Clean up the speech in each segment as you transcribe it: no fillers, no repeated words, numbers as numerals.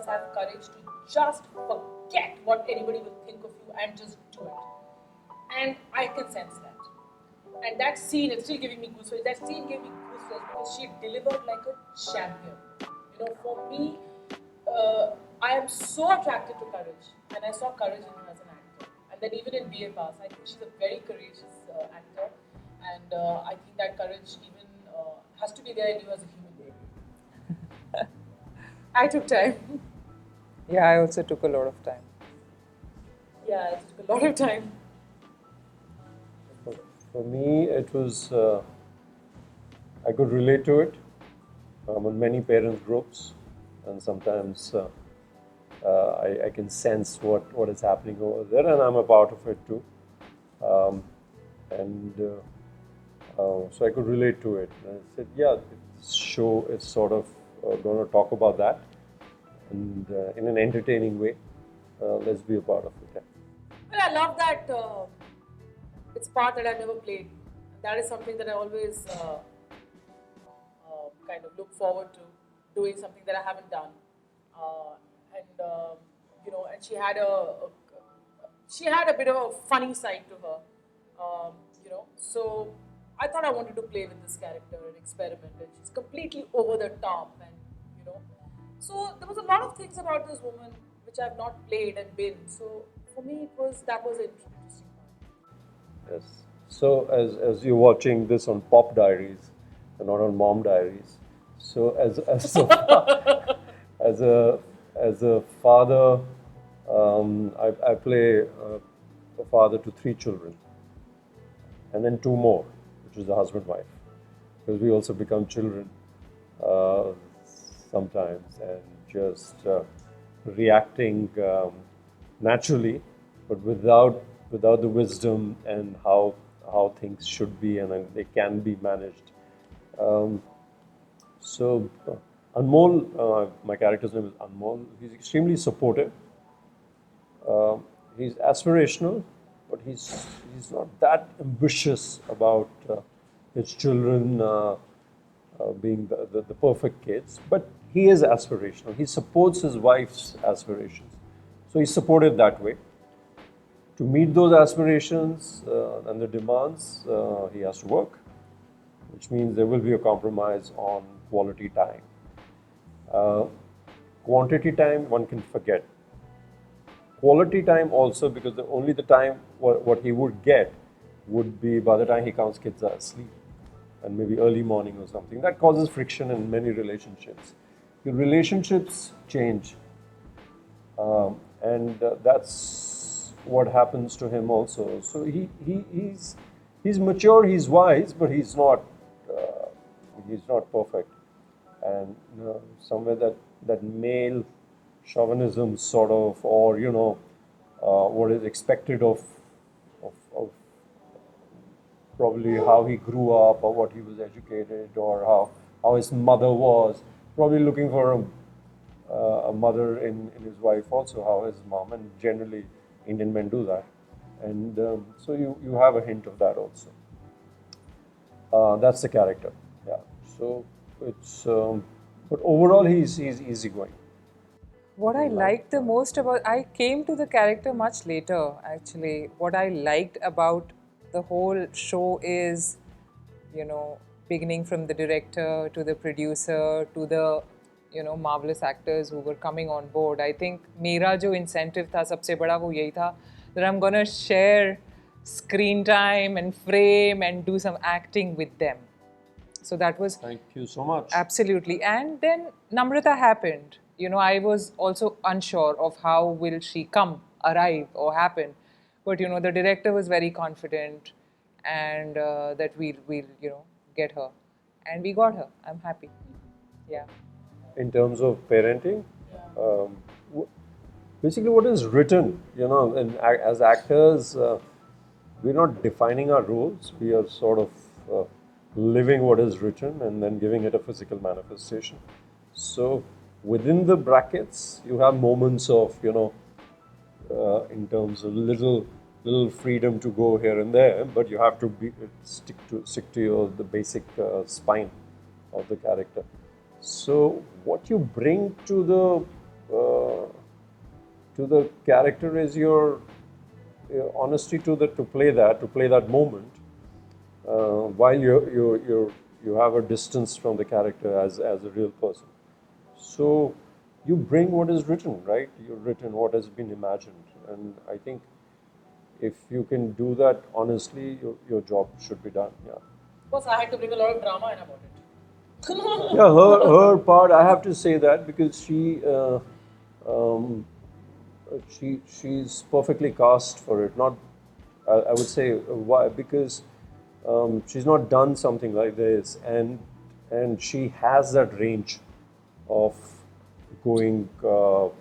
must have courage to just forget what anybody will think of you and just do it. And I can sense that. And that scene, it's still giving me goosebumps. That scene gave me goosebumps because she delivered like a champion. You know, for me, I am so attracted to courage, and I saw courage in her as an actor. And then even in BA Pass, I think she's a very courageous actor, and I think that courage even has to be there in you as a human being. I took time. Yeah, I also took a lot of time. Yeah, it took a lot of time. For me, it was, I could relate to it. I'm on many parents' groups, and sometimes I can sense what is happening over there, and I'm a part of it too. And so I could relate to it. And I said, yeah, this show is sort of going to talk about that, and in an entertaining way. Let's be a part of it. Well, I love that it's part that I've never played. That is something that I always kind of look forward to, doing something that I haven't done. And she had a bit of a funny side to her, So I thought I wanted to play with this character and experiment, and she's completely over the top, and so there was a lot of things about this woman which I've not played and been. So for me, that was an interesting part. Yes. So as you're watching this on Pop Diaries and not on Mom Diaries, so as as a father, I play a father to 3 children, and then 2 more, which is the husband-wife, because we also become children sometimes, and just reacting naturally, but without the wisdom and how things should be, and they can be managed. So Anmol, my character's name is Anmol. He's extremely supportive. He's aspirational, but he's not that ambitious about his children being the perfect kids. But he is aspirational. He supports his wife's aspirations. So he's supported that way. To meet those aspirations and the demands, he has to work, which means there will be a compromise on quality time. Quantity time, one can forget. Quality time also, because only the time what he would get would be by the time he counts kids are asleep, and maybe early morning or something. That causes friction in many relationships. Your relationships change, and that's what happens to him also. So he's mature, he's wise, but he's not perfect. And somewhere that male chauvinism sort of, or what is expected of probably how he grew up, or what he was educated, or how his mother was, probably looking for a mother in his wife also, how his mom, and generally Indian men do that. And so you have a hint of that also. That's the character. Yeah. So it's but overall he's easygoing. What I liked the most about, I came to the character much later actually. What I liked about the whole show is, beginning from the director to the producer to the, marvelous actors who were coming on board. I think मेरा जो incentive था सबसे बड़ा वो यही था that I'm gonna share screen time and frame and do some acting with them. So that was... Thank you so much. Absolutely. And then Namrata happened. I was also unsure of how will she arrive or happen. But, the director was very confident and that we'll get her. And we got her. I'm happy. Yeah. In terms of parenting, basically what is written, and as actors, we're not defining our roles. We are sort of living what is written and then giving it a physical manifestation. So within the brackets, you have moments of, in terms of little freedom to go here and there, but you have to stick to the basic spine of the character. So what you bring to uh, to the character is your honesty to play that moment, while you have a distance from the character as a real person. So you bring what is written, right? You've written what has been imagined, and I think if you can do that honestly, your job should be done. Yeah. Of course, I had to bring a lot of drama in about it. Yeah, her part, I have to say that because um, she's perfectly cast for it. Not, I would say why, because she's not done something like this, and she has that range of going, to,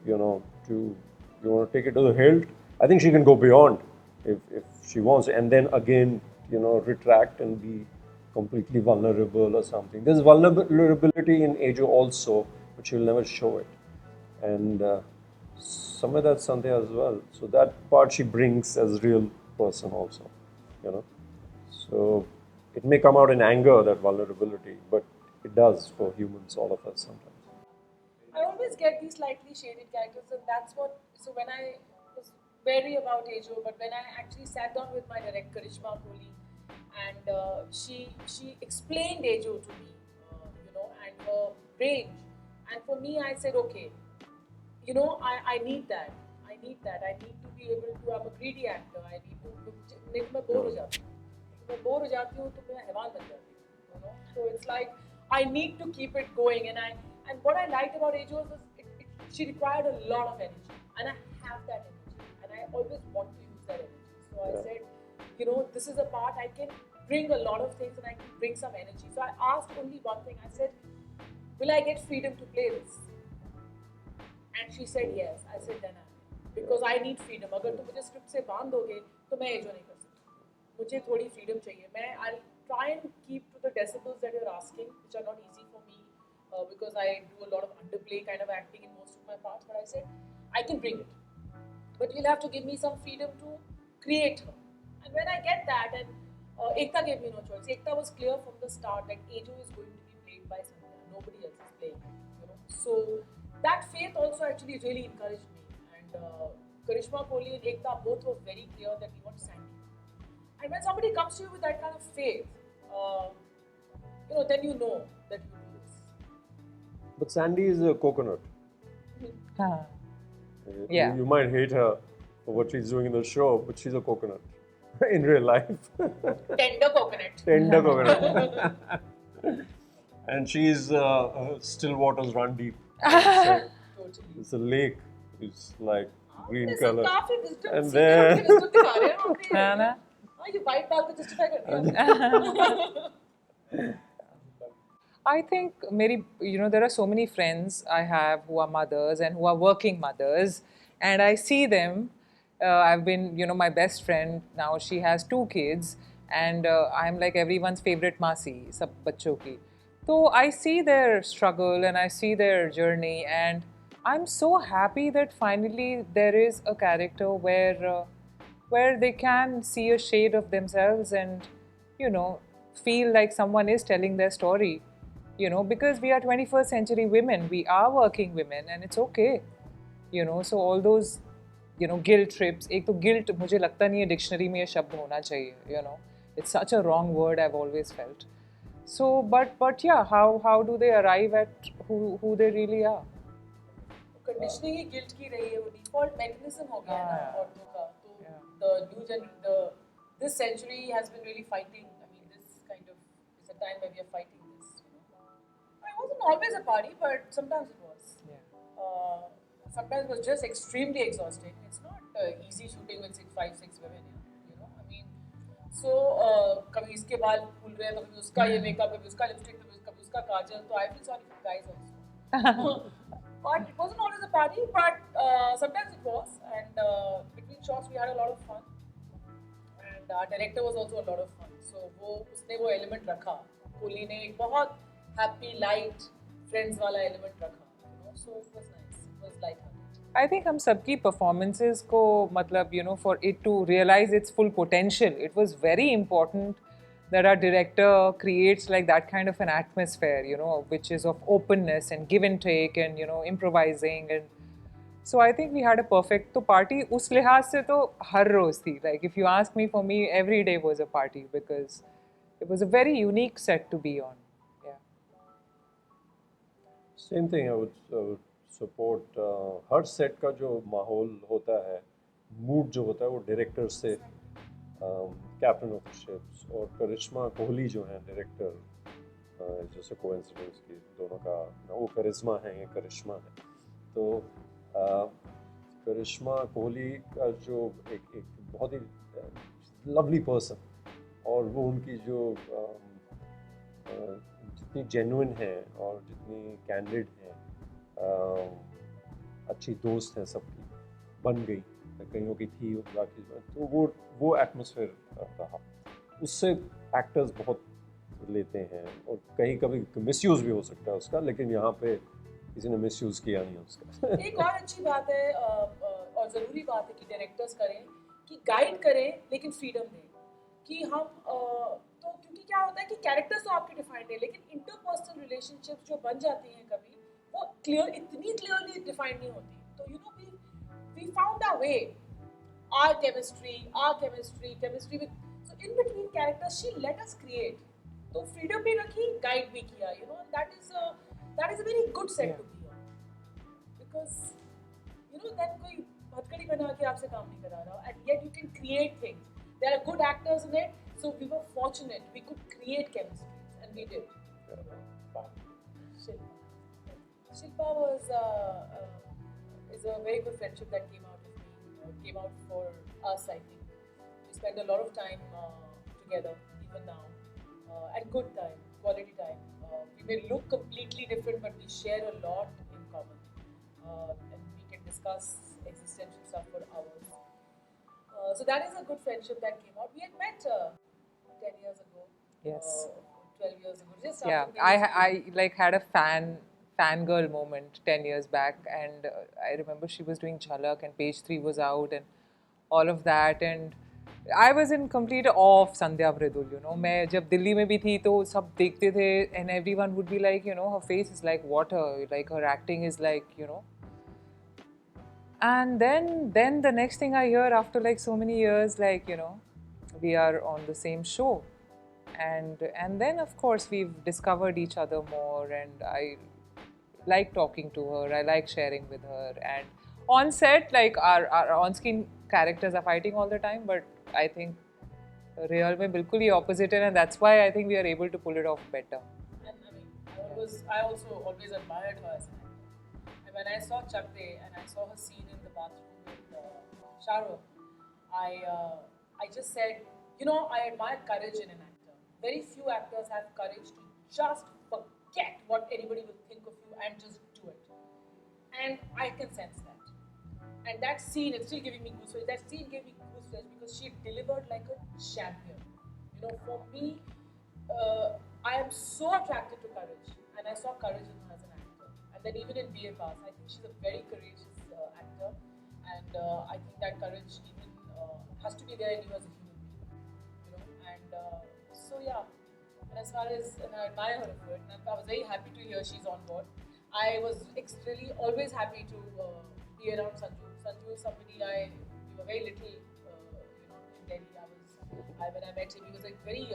you want to take it to the hilt. I think she can go beyond if she wants, and then again, retract and be completely vulnerable or something. There's vulnerability in Ajo also, but she'll never show it, and somewhere that's Sandhya as well. So that part she brings as real person also, you know. So it may come out in anger, that vulnerability, but it does for humans, all of us sometimes. I always get these slightly shaded characters, and that's what. So when I was wary about Ajo, but when I actually sat down with my director Karishma Kohli, and she explained Ajo to me, and her range, and for me, I said, okay, I need that. I need that. I need to be able to. I'm a greedy actor. I need to. नहीं तो मैं bore हो जाती हूँ. मैं bore हो जाती हूँ तो मैं हैवान बन जाती हूँ. So it's like I need to keep it going, and what I liked about Ajo is she required a lot of energy, and I have that energy, and I always want to use that energy. So I said, this is a part I can bring a lot of things, and I can bring some energy. So I asked only one thing. I said, will I get freedom to play this? And she said yes. I said then because I need freedom. अगर तुम मुझे script से बांध दोगे तो मैं azo नहीं कर सकती. मुझे थोड़ी freedom चाहिए. I'll try and keep to the decibels that you're asking, which are not easy for me because I do a lot of underplay kind of acting in most of my parts. But I said I can bring it, but you'll have to give me some freedom to create her. And when I get that, and Ekta gave me no choice. Ekta was clear from the start that Ajo is going to be played by Sandhya. Nobody else is playing. So that faith also actually really encouraged me. And Karishma Kohli and Ekta both were very clear that we want Sandy. And when somebody comes to you with that kind of faith, then you know that you do this. But Sandy is a coconut. Yeah. You might hate her for what she's doing in the show, but she's a coconut in real life. Tender coconut. Tender coconut. And she's still waters run deep. Totally. It's a lake. It's like green So color. काफी wisdom, And सीधे then- अपनी wisdom दिखा रहे हैं वहाँ पे. है ना? हाँ, ये white बाल को justify कर दिया. I think there are so many friends I have who are mothers and who are working mothers, and I see them. I've been, my best friend now. She has 2 kids, and I'm like everyone's favorite masi, sab bachcho ki. So I see their struggle and I see their journey, and I'm so happy that finally there is a character where they can see a shade of themselves and feel like someone is telling their story. Because we are 21st century women, we are working women, and it's okay. So all those guilt trips. एक तो guilt मुझे लगता नहीं है dictionary में ये शब्द होना चाहिए. It's such a wrong word, I've always felt. So but yeah, how do they arrive at who they really are? Conditioning he guilt की रही है, वो default mechanism हो गया है ना औरतों का. तो this century has been really fighting. I mean, this kind of is a time where we are fighting this. It wasn't always a party, but sometimes it was. Yeah. Sometimes it was just extremely exhausting. It's not easy shooting with 5-6 women. I mean, so कभी इसके बाल फूल रहे हैं, कभी उसका ये makeup, कभी उसका lipstick, कभी उसका काजल. So I feel sorry for the guys also. But it wasn't always a party, but sometimes it was. And between shots we had a lot of fun. And our director was also a lot of fun. So उसने वो element रखा. कोहली ने एक बहुत happy, light, friends वाला element रखा. So it was nice. It was light-hearted. I think हम सबकी performances को मतलब for it to realize its full potential, it was very important that our director creates like that kind of an atmosphere, you know, which is of openness and give and take and, you know, improvising. And so I think we had a perfect तो party उस लिहाज से तो हर रोज थी. Like if you ask me, for me every day was a party because it was a very unique set to be on. Yeah. Same thing I would support her set का जो माहौल होता है, मूड जो होता है, वो director से कैप्टन ऑफ द शिप्स और करिश्मा कोहली जो है डायरेक्टर, जैसे कोइंसिडेंस की दोनों का वो करिश्मा है, ये करिश्मा है, तो करिश्मा कोहली का जो एक बहुत ही लवली पर्सन, और वो उनकी जो जितनी जेन्युइन है और जितनी कैंडिड है, अच्छी दोस्त है सबकी, बन गई, कईयों की थी बाकी, तो वो एटमॉस्फेयर रहा, उससे एक्टर्स बहुत लेते हैं और कहीं कभी मिसयूज भी हो सकता है उसका, लेकिन यहाँ पे किसी ने मिसयूज किया नहीं उसका। एक और अच्छी बात है और ज़रूरी बात है कि डायरेक्टर्स करें कि गाइड करें लेकिन फ्रीडम दें कि हम तो क्योंकि क्या होता है कि कैरेक्टर्स तो आपके डिफाइंड है लेकिन इंटरपर्सनल रिलेशनशिप्स जो बन जाती हैं कभी वो इतनी क्लियरली डिफाइंड नहीं होती, तो you know we found our way, our chemistry with, so in between characters she let us create, तो freedom भी रखी, guide भी किया, you know, that is a very good set to be on, because you know then कोई हथकड़ी बना के आपसे काम नहीं करा रहा, and yet you can create things, there are good actors in it, so we were fortunate we could create chemistries and we did. Shilpa was is a very good friendship that came out for us, I think. We spend a lot of time together, even now, and good time, quality time. We may look completely different, but we share a lot in common, and we can discuss existential stuff for hours. So that is a good friendship that came out. We had met 10 years ago. Yes. 12 years ago. Just Yeah, after I like had a fangirl moment 10 years back, and I remember she was doing Jhalak and Page 3 was out and all of that, and I was in complete awe of Sandhya Mridul, you know. मैं जब दिल्ली में भी थी तो सब देखते थे and everyone would be like, you know, her face is like water, like her acting is like, you know. And then the next thing I hear after like so many years, like, you know, we are on the same show. And then of course we've discovered each other more, and I like talking to her, I like sharing with her, and on set like our on-screen characters are fighting all the time, but I think real mein bilkul hi opposite hai, and that's why I think we are able to pull it off better. And I mean, I also always admired her as an actor. And when I saw Chak De and I saw her scene in the bathroom with Shahrukh, I just said, you know, I admire courage in an actor. Very few actors have courage to just forget what anybody will think of you and just do it. And I can sense that. And that scene, it's still giving me goosebumps. That scene gave me goosebumps because she delivered like a champion. You know, for me, I am so attracted to courage, and I saw courage in her as an actor. And then even in BA Pass, I think she's a very courageous actor, and I think that courage even has to be there in you as a human being. You know, and so yeah. And as far as, and I admire her for it, and I was very happy to hear she's on board. I was extremely always happy to be around Sanju. Sanju is somebody we were very little, you know, in Delhi. When I met him, he was like very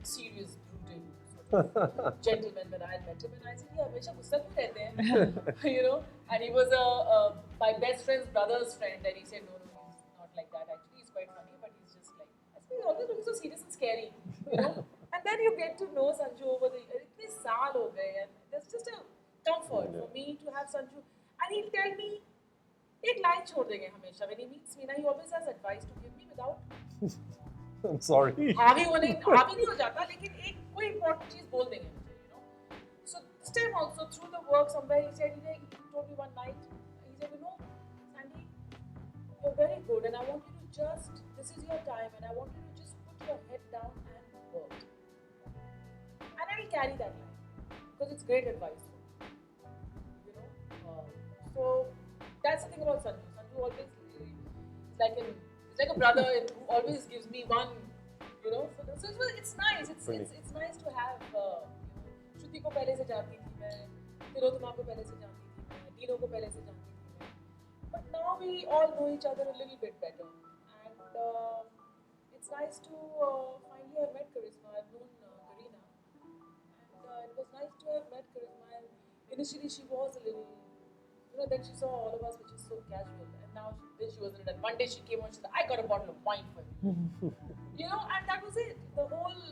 serious, brooding sort of gentleman when I had met him, and I said, "Yeah, हमेशा गुस्सा क्यों रहते हैं?" You know, and he was my best friend's brother's friend, and he said, "No, he's not like that. Actually, he's quite funny, but he's just like, I said, he's always looking so serious and scary, you know." And then you get to know Sanju over the years. इतने साल हो गए, and there's just a comfort for me to have Sanju, and he'll tell me एक line छोड़ देंगे हमेशा. When he meets me, ना, he always has advice to give me without. I'm sorry. हावी नहीं हो जाता, लेकिन एक कोई important चीज बोल देंगे मुझे, you know. So this time also through the work somewhere he said, he told me one night, he said, you know, Sandy, you're very good, and I want you to just, this is your time, and I want you to just put your head down and work. And I will carry that line because it's great advice. You know, so that's the thing about Sanju. Sanju always it's like a brother who always gives me one, You know, so it's nice. It's nice to have. Shruti को पहले से जानती थी मैं, तिलोत्तमा को पहले से जानती थी मैं, Dino को पहले से जानती थी मैं. But now we all know each other a little bit better, and it's nice to finally have met Charisma. I've known Karina, and it was nice to have met Charisma. And initially, she was a little, then she saw all of us, which is so casual, and now she was in it. And one day she came on, she said, "I got a bottle of wine for you," and that was it. The whole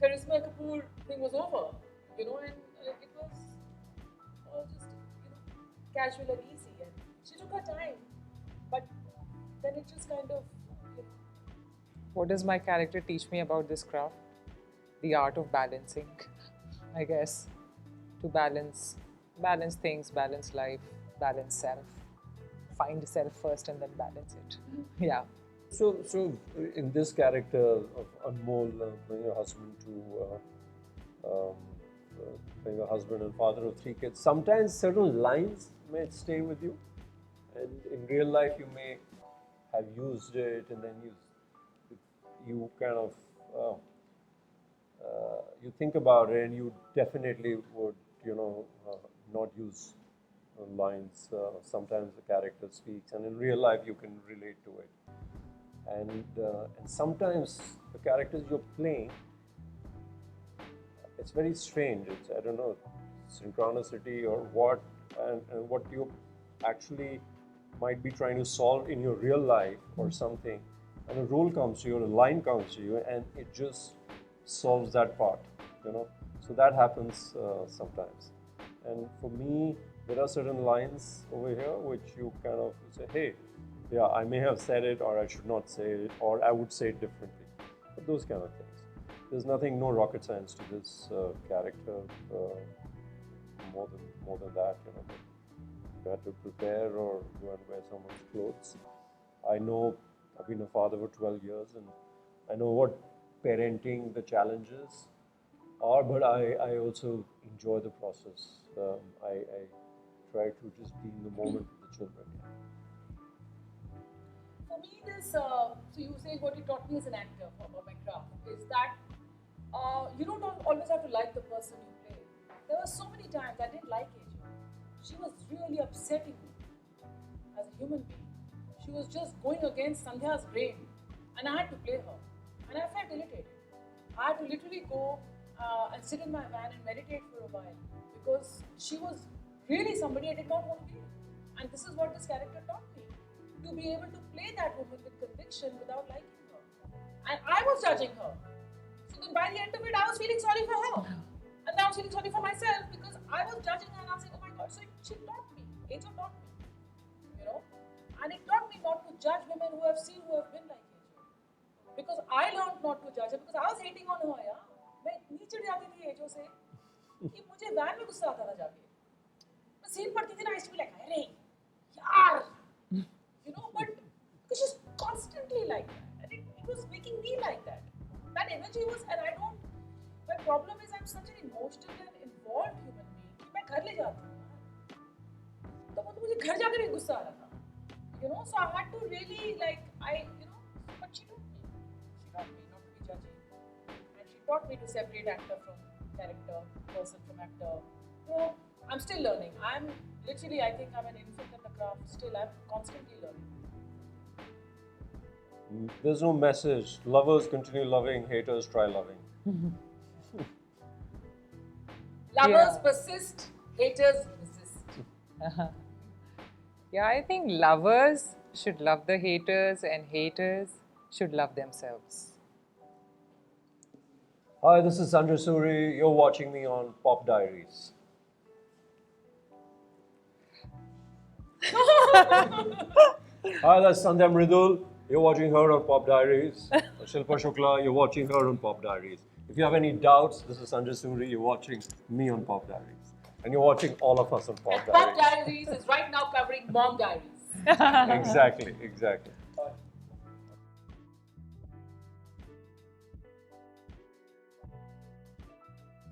Charisma Kapoor thing was over, and it was all just casual and easy. And she took her time, but then it just kind of. What does my character teach me about this craft? The art of balancing, I guess. To balance things, balance life, balance self. Find self first and then balance it. Yeah. So in this character of Anmol, being a husband being a husband and father of 3 kids, sometimes certain lines may stay with you, and in real life you may have used it, and then you kind of you think about it, and you definitely would not use lines. Sometimes the character speaks, and in real life you can relate to it. And sometimes the characters you're playing, it's very strange. It's, I don't know, synchronicity or what, and what you actually might be trying to solve in your real life or something. And a role comes to you, or a line comes to you, and it just solves that part, So that happens sometimes. And for me, there are certain lines over here which you kind of say, hey, yeah, I may have said it, or I should not say it, or I would say it differently. But those kind of things. There's no rocket science to this character. More than that, You had to prepare, or you had to wear someone's clothes. I know I've been a father for 12 years, and I know what parenting, the challenges are, but I also enjoy the process. I try to just be in the moment with the children. For me, so you say what it taught me as an actor about my craft is that you don't always have to like the person you play. There were so many times I didn't like Ajo. She was really upsetting me as a human being. She was just going against Sandhya's brain, and I had to play her. And I felt irritated. I had to literally go and sit in my van and meditate for a while, because she was really somebody I did not want to be. And this is what this character taught me. To be able to play that woman with conviction without liking her. And I was judging her. So then by the end of it, I was feeling sorry for her. And now I was feeling sorry for myself, because I was judging her and I was saying, oh my God. So she taught me. Ajo taught me. And it taught me not to judge women who have been like Ajo. Because I learned not to judge her, because I was hating on her. Yeah? मैं इतनी चिढ़ जाती थी azo से कि मुझे van में गुस्सा आता था जाके. मैं सीन पढ़ती थी ना, I used to be like, अरे यार, but because she's constantly like that, and it was making me like that. That energy was, and I don't. My problem is I'm such an emotional and involved human being कि मैं घर ले जाती हूँ. तो वो तो मुझे घर जाकर भी गुस्सा आ रहा था. So I had to really but she taught me. She taught me not to be judging. And she taught me to separate actor from character, person from actor. So I'm still learning. I'm literally, I think I'm an infant in the craft. Still, I'm constantly learning. There's no message. Lovers continue loving, haters try loving. Lovers persist, haters resist. Yeah, I think lovers should love the haters, and haters should love themselves. Hi, this is Sanjay Suri. You're watching me on Pop Diaries. Hi, that's Sandhya Mridul. You're watching her on Pop Diaries. Shilpa Shukla, you're watching her on Pop Diaries. If you have any doubts, this is Sanjay Suri. You're watching me on Pop Diaries. And you're watching all of us on Pop Diaries. Pop Diaries is right now covering Mom Diaries. Exactly.